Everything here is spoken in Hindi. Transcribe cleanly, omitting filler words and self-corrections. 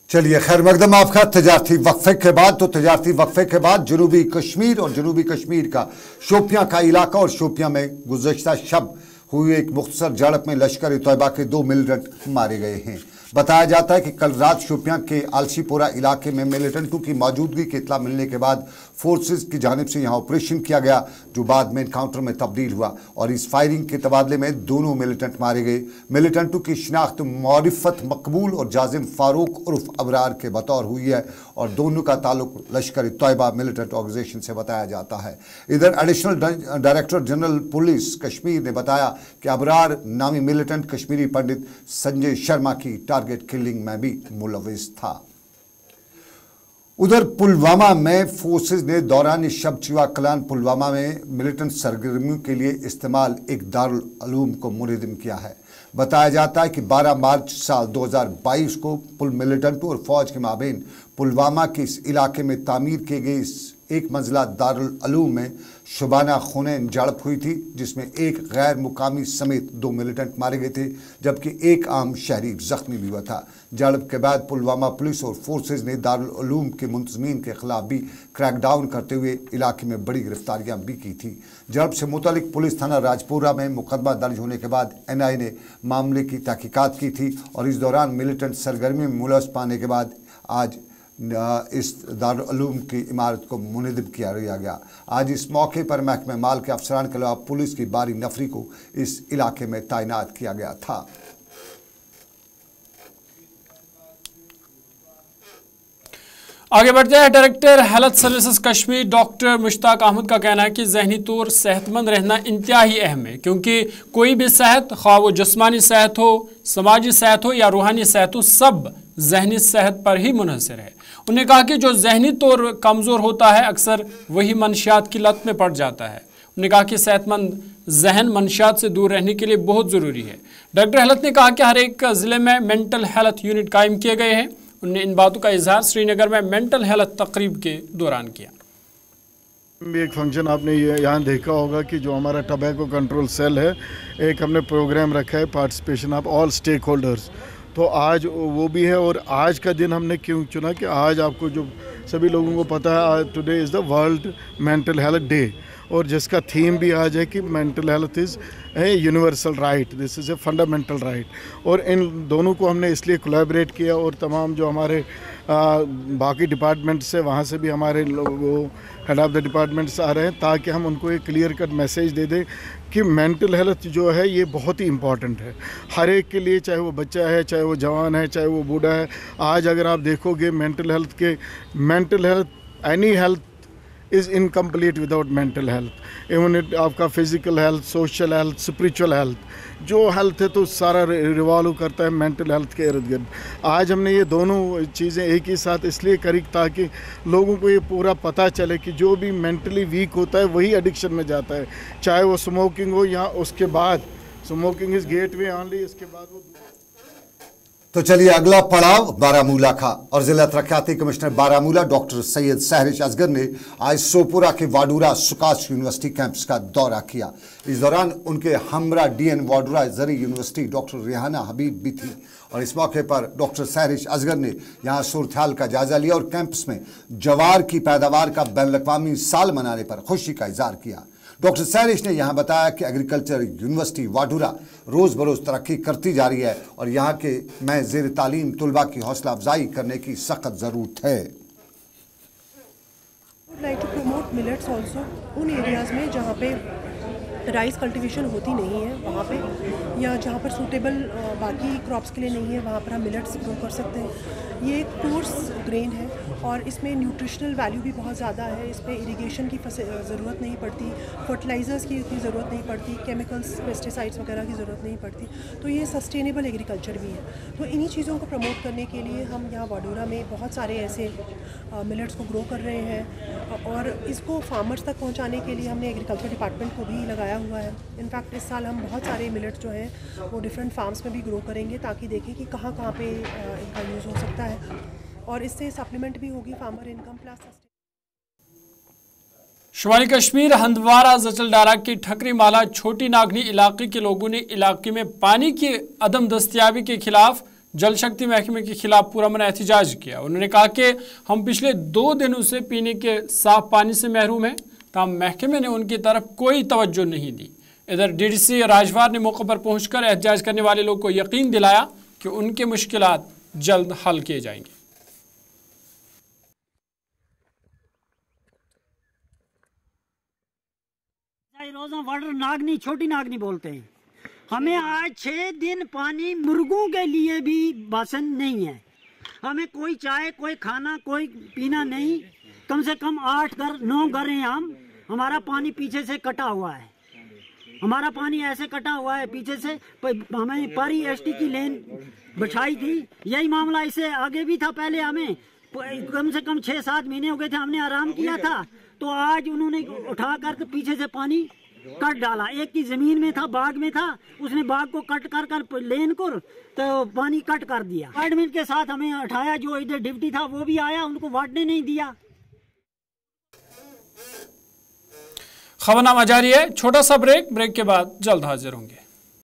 चलिए खैर मकदम आपका तजारती वक्फे के बाद। तो तजारती वक्फे के बाद जनूबी कश्मीर और जनूबी कश्मीर का शोपियां का इलाका और शोपियां में गुज़श्ता शब हुई एक मुख्तसर झड़प में लश्कर ए तैयबा के 2 मिलिटेंट मारे गए हैं। बताया जाता है कि कल रात शोपियां के आलसीपोरा इलाके में मिलिटेंटों की मौजूदगी की इत्तला मिलने के बाद फोर्सेस की जानिब से यहां ऑपरेशन किया गया, जो बाद में एनकाउंटर में तब्दील हुआ और इस फायरिंग के तबादले में दोनों मिलिटेंट मारे गए। मिलिटेंटों की शिनाख्त मौरिफत मकबूल और जाजिम फारूक उर्फ अबरार के बतौर हुई है और दोनों का ताल्लुक लश्कर ए तैयबा मिलिटेंट ऑर्गेनाइजेशन से बताया जाता है। इधर additional director general police Kashmir ने बताया कि अबरार नामी मिलिटेंट कश्मीरी पंडित संजय शर्मा की टारगेट किलिंग में भी मुलविस था। उधर पुलवामा में फोर्सेज ने दौरान शब चिवा कलान पुलवामा में मिलिटेंट सरगर्मियों के लिए इस्तेमाल एक दारुल उलूम को मुनज़्ज़म किया है। बताया जाता है कि 12 मार्च साल 2022 को पुल मिलिटेंटों और फौज के माबेन पुलवामा के इस इलाके में तामीर किए गए इस एक मंजिला दारुल उलूम में शुबाना खून झड़प हुई थी, जिसमें एक गैर मुकामी समेत 2 मिलिटेंट मारे गए थे, जबकि एक आम शहरी जख्मी भी हुआ था। झड़प के बाद पुलवामा पुलिस और फोर्सेज ने दारुल उलूम के मुंतज़मीन के खिलाफ भी क्रैकडाउन करते हुए इलाके में बड़ी गिरफ्तारियां भी की थी। झड़प से मुतल्लिक पुलिस थाना राजपुरा में मुकदमा दर्ज होने के बाद NIA ने मामले की तहकीकात की थी और इस दौरान मिलिटेंट सरगर्मी में मुलविस पाने के बाद आज इस दारुल उलूम की इमारत को मुनज़्ज़म किया गया। आज इस मौके पर महकमे माल के अफसरान के अलावा पुलिस की बारी नफरी को इस इलाके में तैनात किया गया था। आगे बढ़ते हैं। Director health services Kashmir doctor Mushtaq Ahmad का कहना है कि जहनी तौर सेहतमंद रहना इंतहाई अहम है, क्योंकि कोई भी सेहत, ख्वाह वो जिस्मानी सेहत हो, समाजी सेहत हो या रूहानी सेहत हो, सब जहनी सेहत पर ही मुनहसर है। उन्होंने कहा कि जो जहनी तौर कमज़ोर होता है अक्सर वही मंशियात की लत में पड़ जाता है। उन्होंने कहा कि सेहतमंद जहन मंशियात से दूर रहने के लिए बहुत ज़रूरी है। डॉक्टर हेल्थ ने कहा कि हर एक ज़िले में मेंटल हेल्थ यूनिट कायम किए गए हैं। उन्होंने इन बातों का इजहार श्रीनगर में मेंटल हेल्थ तकरीब के दौरान किया। एक फंक्शन आपने यहाँ देखा होगा कि जो हमारा टबैको कंट्रोल सेल है, एक हमने प्रोग्राम रखा है participation of all stakeholders, तो आज वो भी है। और आज का दिन हमने क्यों चुना कि आज आपको जो सभी लोगों को पता है today is the world mental health day, और जिसका थीम भी आज है कि mental health is a universal right, this is a fundamental right. और इन दोनों को हमने इसलिए कोलैबोरेट किया और तमाम जो हमारे बाकी डिपार्टमेंट से वहाँ से भी हमारे लोग हेड ऑफ़ द डिपार्टमेंट्स आ रहे हैं, ताकि हम उनको एक क्लियर कट मैसेज दे दें कि मेंटल हेल्थ जो है ये बहुत ही इम्पॉर्टेंट है हर एक के लिए, चाहे वो बच्चा है, चाहे वो जवान है, चाहे वो बूढ़ा है। आज अगर आप देखोगे mental health any health is incomplete without mental health. Even आपका physical health, social health, spiritual health, जो हेल्थ है तो सारा रिवॉल्व करता है मेंटल हेल्थ के इर्द गिर्द। आज हमने ये दोनों चीज़ें एक ही साथ इसलिए करी ताकि लोगों को ये पूरा पता चले कि जो भी मेंटली वीक होता है वही एडिक्शन में जाता है, चाहे वो स्मोकिंग हो या उसके बाद स्मोकिंग इज़ गेटवे ओनली, इसके बाद वो। तो चलिए अगला पड़ाव बारामूला का, और जिला तरक्याती कमिश्नर बारामूला डॉक्टर सैयद सहरिश असगर ने आज सोपुरा के वाडूरा सुकाश यूनिवर्सिटी कैंपस का दौरा किया। इस दौरान उनके हमरा DN वाडूरा जरी यूनिवर्सिटी डॉक्टर रेहाना हबीब भी थी और इस मौके पर डॉक्टर सहरिश असगर ने यहाँ सूरत-ए-हाल का जायजा लिया और कैंपस में जवार की पैदावार का बैनुल-अक़वामी साल मनाने पर खुशी का इजहार किया। डॉक्टर सहरिश ने यहाँ बताया कि एग्रीकल्चर यूनिवर्सिटी वाडूरा रोज़ बरोज़ तरक्की करती जा रही है और यहाँ के मैं ज़ेर तालीम तलबा की हौसला अफजाई करने की सख्त ज़रूरत है। Like to promote millets also उन एरियाज़ में जहाँ पे राइस कल्टीवेशन होती नहीं है, वहाँ पे, या जहाँ पर सूटेबल बाकी क्रॉप्स के लिए नहीं है, वहाँ पर हम मिलेट्स ग्रो कर सकते हैं। ये एक कोर्स ग्रेन है और इसमें न्यूट्रिशनल वैल्यू भी बहुत ज़्यादा है। इस पर इरीगेशन की ज़रूरत नहीं पड़ती, फर्टिलाइज़र्स की इतनी ज़रूरत नहीं पड़ती, केमिकल्स, पेस्टिसाइड्स वगैरह की ज़रूरत नहीं पड़ती, तो ये सस्टेनेबल एग्रीकल्चर भी है। तो इन्हीं चीज़ों को प्रमोट करने के लिए हम यहाँ वाडूरा में बहुत सारे ऐसे मिलेट्स को ग्रो कर रहे हैं और इसको फार्मर्स तक पहुँचाने के लिए हमने एग्रीकल्चर डिपार्टमेंट को भी लगाया हुआ है। इनफैक्ट इस साल हम बहुत सारे मिलेट्स जो हैं वो डिफरेंट फार्म्स में भी ग्रो करेंगे ताकि देखें कि कहाँ कहाँ पे इनका यूज़ हो सकता है और इससे सप्लीमेंट भी होगी फार्मर इनकम प्लस। शुमाली कश्मीर हंदवारा जचलडारा की ठकरी माला छोटी नागनी इलाके के लोगों ने इलाके में पानी की अदम दस्तियाबी के खिलाफ जल शक्ति महकमे के खिलाफ पुरअमन एहतजाज किया। उन्होंने कहा कि हम पिछले 2 दिनों से पीने के साफ पानी से महरूम हैं, ताहम महकमे ने उनकी तरफ कोई तवज्जो नहीं दी। इधर डीडीसी राजवार ने मौके पर पहुंचकर एहतजाज करने वाले लोगों को यकीन दिलाया कि उनके मुश्किलात जल्द हल किए जाएंगे। रोजा वाटर नागनी, छोटी नागनी बोलते हैं। हमें आज 6 दिन पानी मुर्गों के लिए भी बासन नहीं है। हमें कोई चाय, कोई खाना, कोई पीना नहीं। कम से कम 8 घर 9 घर हैं हम। हमारा पानी पीछे से कटा हुआ है। हमारा पानी ऐसे कटा हुआ है पीछे से। हमें पारी एसटी की लेन बिछाई थी। यही मामला इससे आगे भी था। पहले हमें कम से कम 6-7 महीने हो गए थे, हमने आराम किया था। तो आज उन्होंने उठा कर पीछे से पानी कट डाला। एक की जमीन में था, बाग में था, उसने बाग को कट कर लेन को तो पानी कट कर दिया। डिपार्टमेंट के साथ हमें उठाया, जो इधर डिप्टी था वो भी आया, उनको वाटने नहीं दिया। खबरनामा जारी है, छोटा सा ब्रेक के बाद जल्द हाजिर होंगे।